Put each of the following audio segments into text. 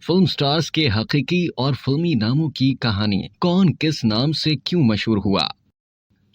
Film stars के हकीकी और फिल्मी नामों की कहानी। कौन किस नाम से क्यों मशहूर हुआ।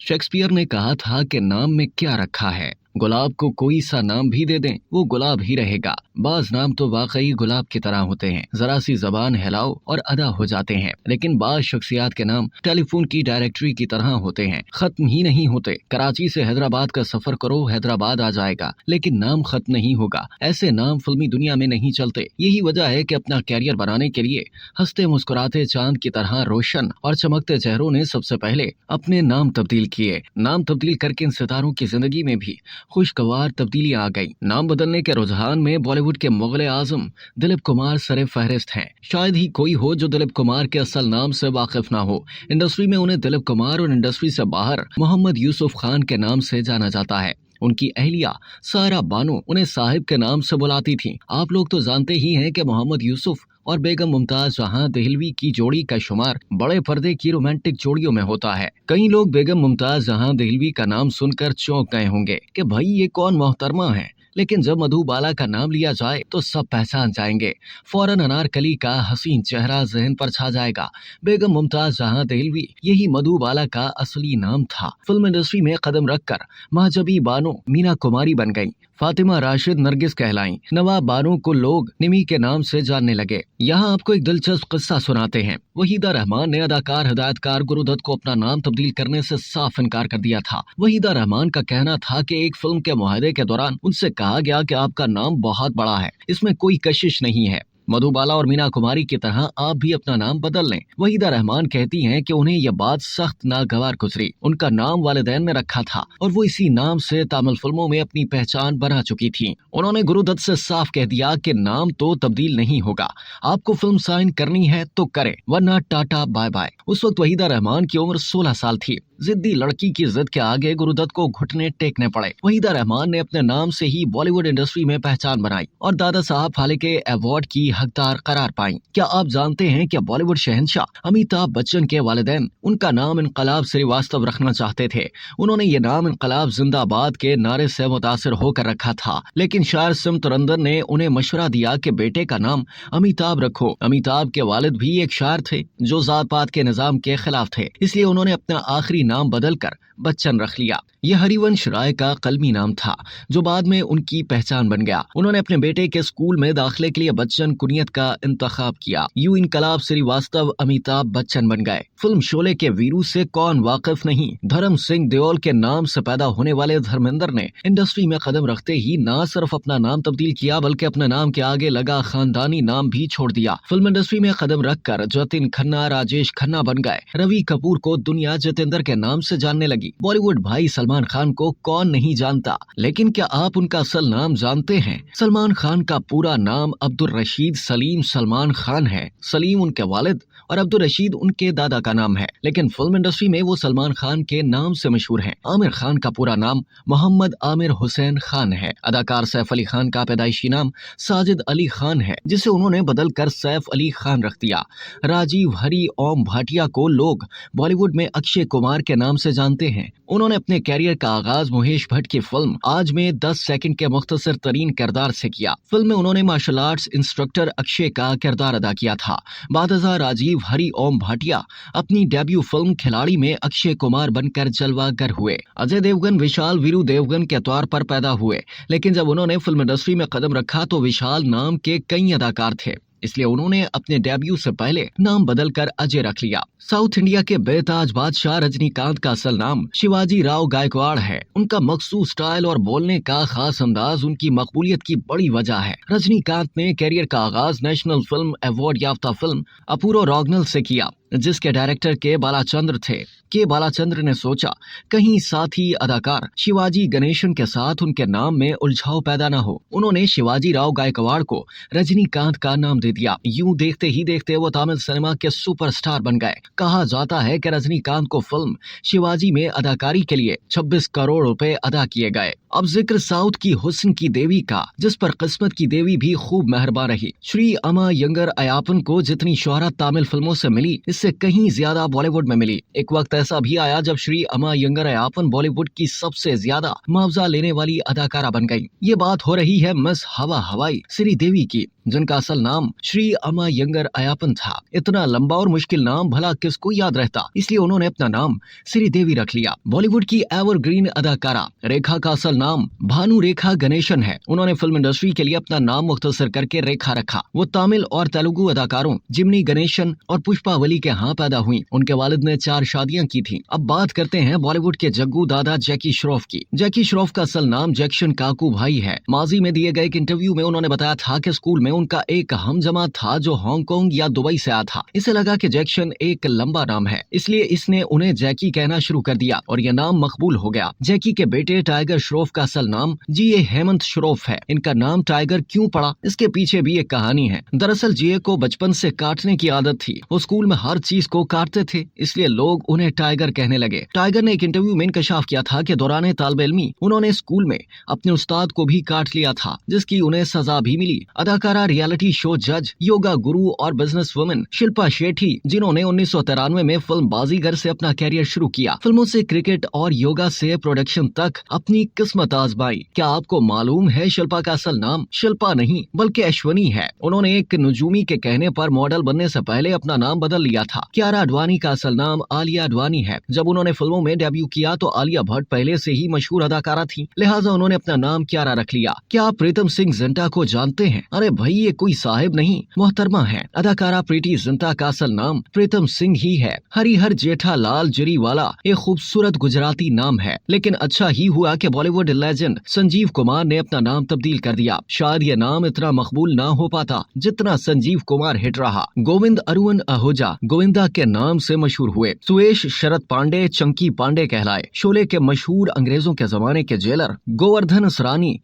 शेक्सपियर ने कहा था कि नाम में क्या रखा है। गुलाब को कोई सा नाम भी दे दें वो गुलाब ही रहेगा। बाज नाम तो वाकई गुलाब की तरह होते हैं, जरा सी जबान हिलाओ और अदा हो जाते हैं। लेकिन बाज शख्सियात के नाम टेलीफोन की डायरेक्टरी की तरह होते हैं, खत्म ही नहीं होते। कराची से हैदराबाद का सफर करो, हैदराबाद आ जाएगा, लेकिन नाम खत्म नहीं होगा। ऐसे नाम फिल्मी दुनिया में नहीं चलते। यही वजह है कि अपना कैरियर बनाने के लिए हंसते मुस्कुराते चांद की तरह रोशन और चमकते चेहरों ने सबसे पहले अपने नाम तब्दील किए। नाम तब्दील करके इन सितारों की जिंदगी में भी खुशगवार तब्दीलियां आ गई। नाम बदलने के रुझान में बॉलीवुड के मुगल आजम दिलीप कुमार सरे फहरिस्त हैं। शायद ही कोई हो जो दिलीप कुमार के असल नाम से वाकिफ ना हो। इंडस्ट्री में उन्हें दिलीप कुमार और इंडस्ट्री से बाहर मोहम्मद यूसुफ खान के नाम से जाना जाता है। उनकी अहलिया सारा बानो उन्हें साहिब के नाम से बुलाती थीं। आप लोग तो जानते ही हैं कि मोहम्मद यूसुफ और बेगम मुमताज जहां देहलवी की जोड़ी का शुमार बड़े पर्दे की रोमांटिक जोड़ियों में होता है। कई लोग बेगम मुमताज जहां देहलवी का नाम सुनकर चौंक गए होंगे कि भाई ये कौन मोहतरमा है, लेकिन जब मधुबाला का नाम लिया जाए तो सब पहचान जाएंगे। फौरन अनारकली का हसीन चेहरा जहन पर छा जाएगा। बेगम मुमताज जहां देहलवी यही मधुबाला का असली नाम था। फिल्म इंडस्ट्री में कदम रखकर महजबी बानो मीना कुमारी बन गईं। फातिमा राशिद नरगिस कहलाईं। नवाब बानो को लोग निमी के नाम से जानने लगे। यहाँ आपको एक दिलचस्प किस्सा सुनाते हैं। वहीदा रहमान ने अदाकार हिदायतकार गुरुदत्त को अपना नाम तब्दील करने से साफ इनकार कर दिया था। वहीदा रहमान का कहना था कि एक फिल्म के मुआहदे के दौरान उनसे कहा गया कि आपका नाम बहुत बड़ा है, इसमें कोई कशिश नहीं है। मधुबाला और मीना कुमारी की तरह आप भी अपना नाम बदल लें। वहीदा रहमान कहती हैं कि उन्हें यह बात सख्त नागवार गुजरी। उनका नाम वालिदैन ने रखा था और वो इसी नाम से तमिल फिल्मों में अपनी पहचान बना चुकी थीं। उन्होंने गुरुदत्त से साफ कह दिया कि नाम तो तब्दील नहीं होगा, आपको फिल्म साइन करनी है तो करें, वरना टाटा बाय बाय। उस वक्त वहीदा रहमान की उम्र 16 साल थी। जिद्दी लड़की की जिद के आगे गुरुदत्त को घुटने टेकने पड़े। वहीदा रहमान ने अपने नाम से ही बॉलीवुड इंडस्ट्री में पहचान बनाई और दादा साहब फाल्के अवार्ड की हकदार करार पाई। क्या आप जानते हैं कि बॉलीवुड शहंशाह अमिताभ बच्चन के वालिदैन उनका नाम इनकलाब श्रीवास्तव रखना चाहते थे। उन्होंने ये नाम इनकलाब जिंदाबाद के नारे से मुतासिर होकर रखा था, लेकिन शायर सिमतुरंदर ने उन्हें मशवरा दिया कि बेटे का नाम अमिताभ रखो। अमिताभ के वालिद भी एक शायर थे जो जात पात के निजाम के खिलाफ थे, इसलिए उन्होंने अपना आखिरी नाम बदलकर बच्चन रख लिया। यह हरिवंश राय का कलमी नाम था जो बाद में उनकी पहचान बन गया। उन्होंने अपने बेटे के स्कूल में दाखिले के लिए बच्चन कुनियत का इंतखाब किया। यूं इनकलाब श्रीवास्तव अमिताभ बच्चन बन गए। फिल्म शोले के वीरू से कौन वाकिफ नहीं। धर्म सिंह देओल के नाम से पैदा होने वाले धर्मेंद्र ने इंडस्ट्री में कदम रखते ही न सिर्फ अपना नाम तब्दील किया बल्कि अपने नाम के आगे लगा खानदानी नाम भी छोड़ दिया। फिल्म इंडस्ट्री में कदम रखकर जतिन खन्ना राजेश खन्ना बन गए। रवि कपूर को दुनिया जितेंद्र के नाम से जानने लगी। बॉलीवुड भाई सलमान खान को कौन नहीं जानता, लेकिन क्या आप उनका असल नाम जानते हैं? सलमान खान का पूरा नाम अब्दुल रशीद सलीम सलमान खान है। सलीम उनके वालिद और अब्दुल रशीद उनके दादा का नाम है, लेकिन फिल्म इंडस्ट्री में वो सलमान खान के नाम से मशहूर हैं। आमिर खान का पूरा नाम मोहम्मद आमिर हुसैन खान है। अदाकार सैफ अली खान का पैदाइशी नाम साजिद अली खान है, जिसे उन्होंने बदल कर सैफ अली खान रख दिया। राजीव हरि ओम भाटिया को लोग बॉलीवुड में अक्षय कुमार के नाम से जानते हैं। उन्होंने अपने कैरियर का आगाज महेश भट्ट की फिल्म आज में 10 सेकंड के मुख्तसर तरीन किरदार से किया। फिल्म में उन्होंने मार्शल आर्ट्स इंस्ट्रक्टर अक्षय का किरदार अदा किया था। बादशाह राजीव हरि ओम भाटिया अपनी डेब्यू फिल्म खिलाड़ी में अक्षय कुमार बनकर जलवागर हुए। अजय देवगन विशाल वीरू देवगन के तौर पर पैदा हुए, लेकिन जब उन्होंने फिल्म इंडस्ट्री में कदम रखा तो विशाल नाम के कई अदाकार थे, इसलिए उन्होंने अपने डेब्यू से पहले नाम बदलकर अजय रख लिया। साउथ इंडिया के बेताज बादशाह रजनीकांत का असल नाम शिवाजी राव गायकवाड़ है। उनका मखसूस स्टाइल और बोलने का खास अंदाज उनकी मकबूलियत की बड़ी वजह है। रजनीकांत ने कैरियर का आगाज नेशनल फिल्म अवार्ड याफ्ता फिल्म अपूरो रॉगनल से किया, जिसके डायरेक्टर के बालाचंद्र थे। के बालाचंद्र ने सोचा कहीं साथी अदाकार शिवाजी गणेशन के साथ उनके नाम में उलझाव पैदा न हो। उन्होंने शिवाजी राव गायकवाड़ को रजनीकांत का नाम दे दिया। यूं देखते ही देखते वो तमिल सिनेमा के सुपरस्टार बन गए। कहा जाता है कि रजनीकांत को फिल्म शिवाजी में अदाकारी के लिए 26 करोड़ रुपए अदा किए गए। अब जिक्र साउथ की हुस्न की देवी का, जिस पर किस्मत की देवी भी खूब मेहरबान रही। श्री अमा यंगर अयापन को जितनी शोहरत तमिल फिल्मों से मिली, इससे कहीं ज्यादा बॉलीवुड में मिली। एक वक्त ऐसा भी आया जब श्री अमा यंगर अयापन बॉलीवुड की सबसे ज्यादा मुआवजा लेने वाली अदाकारा बन गई। ये बात हो रही है मिस हवा हवाई श्री देवी की। जिनका असल नाम श्री अमायंगर अय्यप्पन था। इतना लंबा और मुश्किल नाम भला किसको याद रहता, इसलिए उन्होंने अपना नाम श्रीदेवी रख लिया। बॉलीवुड की एवरग्रीन अदाकारा रेखा का असल नाम भानु रेखा गणेशन है। उन्होंने फिल्म इंडस्ट्री के लिए अपना नाम मुख्तसर करके रेखा रखा। वो तमिल और तेलुगु अदाकारों जिम्नी गणेशन और पुष्पावली के यहाँ पैदा हुई। उनके वालिद ने 4 शादियां की थी। अब बात करते हैं बॉलीवुड के जग्गू दादा जैकी श्रॉफ की। जैकी श्रॉफ का असल नाम जैक्शन काकू भाई है। माजी में दिए गए एक इंटरव्यू में उन्होंने बताया था कि स्कूल में उनका एक हमजमा था जो हांगकांग या दुबई से आया था। इसे लगा कि जैक्शन एक लंबा नाम है, इसलिए इसने उन्हें जैकी कहना शुरू कर दिया और यह नाम मकबूल हो गया। जैकी के बेटे टाइगर श्रॉफ का असल नाम जीए हेमंत श्रॉफ है। इनका नाम टाइगर क्यों पड़ा, इसके पीछे भी एक कहानी है। दरअसल जीए को बचपन से काटने की आदत थी। वो स्कूल में हर चीज को काटते थे, इसलिए लोग उन्हें टाइगर कहने लगे। टाइगर ने एक इंटरव्यू में इंकशाफ किया था कि दौरान तालिब इल्मी उन्होंने स्कूल में अपने उस्ताद को भी काट लिया था, जिसकी उन्हें सजा भी मिली। अदाकारा, रियलिटी शो जज, योगा गुरु और बिजनेस वुमेन शिल्पा शेट्टी, जिन्होंने 1993 में फिल्म बाजीगर से अपना कैरियर शुरू किया। फिल्मों से क्रिकेट और योगा से प्रोडक्शन तक अपनी किस्मत आजमाई। क्या आपको मालूम है शिल्पा का असल नाम शिल्पा नहीं बल्कि अश्वनी है। उन्होंने एक नजूमी के कहने पर मॉडल बनने से पहले अपना नाम बदल लिया था। कियारा अडवाणी का असल नाम आलिया अडवाणी है। जब उन्होंने फिल्मों में डेब्यू किया तो आलिया भट्ट पहले से ही मशहूर अदाकारा थी, लिहाजा उन्होंने अपना नाम कियारा रख लिया। क्या आप प्रीतम सिंह जिंटा को जानते हैं? अरे भाई, ये कोई साहिब नहीं, मोहतरमा है। अदाकारा प्रीति जिंटा का असल नाम प्रीतम सिंह ही है। हरिहर जेठालाल जरीवाला एक खूबसूरत गुजराती नाम है, लेकिन अच्छा ही हुआ कि बॉलीवुड लेजेंड संजीव कुमार ने अपना नाम तब्दील कर दिया। शायद ये नाम इतना मकबूल ना हो पाता जितना संजीव कुमार हिट रहा। गोविंद अरुण आहूजा गोविंदा के नाम से मशहूर हुए। सुरेश शरद पांडे चंकी पांडे कहलाए। शोले के मशहूर अंग्रेजों के जमाने के जेलर गोवर्धन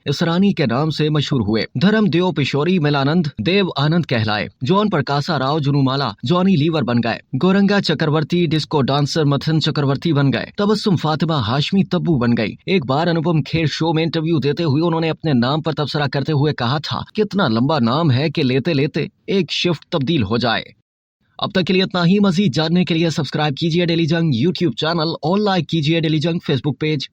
इसरानी के नाम से मशहूर हुए। धर्म देव पिशोरी मिलानंद देव आनंद कहलाए। जॉन प्रकाशा राव जुनुमाला जॉनी लीवर बन गए। गोरंगा चक्रवर्ती डिस्को डांसर मथन चक्रवर्ती बन गए। तबस्सुम फातिमा हाशमी तब्बू बन गई। एक बार अनुपम खेर शो में इंटरव्यू देते हुए उन्होंने अपने नाम पर तबसरा करते हुए कहा था, कितना लंबा नाम है कि लेते लेते एक शिफ्ट तब्दील हो जाए। अब तक के लिए इतना ही। मजीद जानने के लिए सब्सक्राइब कीजिए डेली जंग यूट्यूब चैनल और लाइक कीजिए डेली जंग फेसबुक पेज।